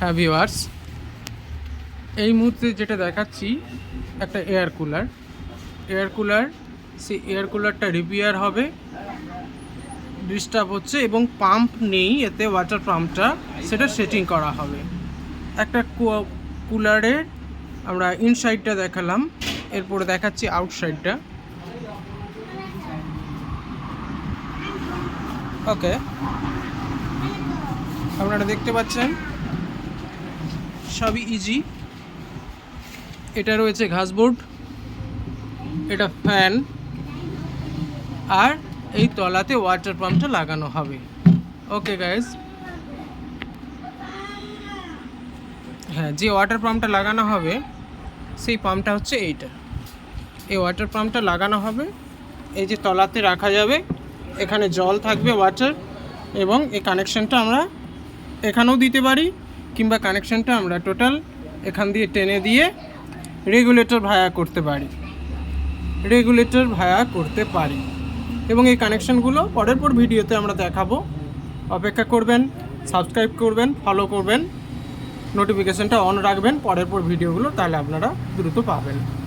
হ্যাঁ ভিউয়ার্স, এই মুহূর্তে যেটা দেখাচ্ছি একটা এয়ার কুলার। সেই এয়ার কুলারটা রিপেয়ার হবে, ডিস্টার্ব হচ্ছে এবং পাম্প নেই এতে, ওয়াটার পাম্পটা সেটা সেটিং করা হবে। একটা কুলারের আমরা ইনসাইডটা দেখালাম, এরপরে দেখাচ্ছি আউটসাইডটা। ওকে, আপনারা দেখতে পাচ্ছেন সবই ইজি। এটা রয়েছে ঘাসবোর্ড, এটা ফ্যান, আর এই তলাতে ওয়াটার পাম্পটা লাগানো হবে। ওকে গাইজ, হ্যাঁ, যে ওয়াটার পাম্পটা লাগানো হবে সেই পাম্পটা হচ্ছে এইটা। এই ওয়াটার পাম্পটা লাগানো হবে, এই যে তলাতে রাখা যাবে, এখানে জল থাকবে ওয়াটার, এবং এই কানেকশানটা আমরা এখানেও দিতে পারি, কিংবা কানেকশানটা আমরা টোটাল এখান দিয়ে টেনে দিয়ে রেগুলেটর ভায়া করতে পারি। এবং এই কানেকশানগুলো পরের ভিডিওতে আমরা দেখাবো। অপেক্ষা করবেন, সাবস্ক্রাইব করবেন, ফলো করবেন, নোটিফিকেশানটা অন রাখবেন পরের ভিডিওগুলো, তাহলে আপনারা দ্রুত পাবেন।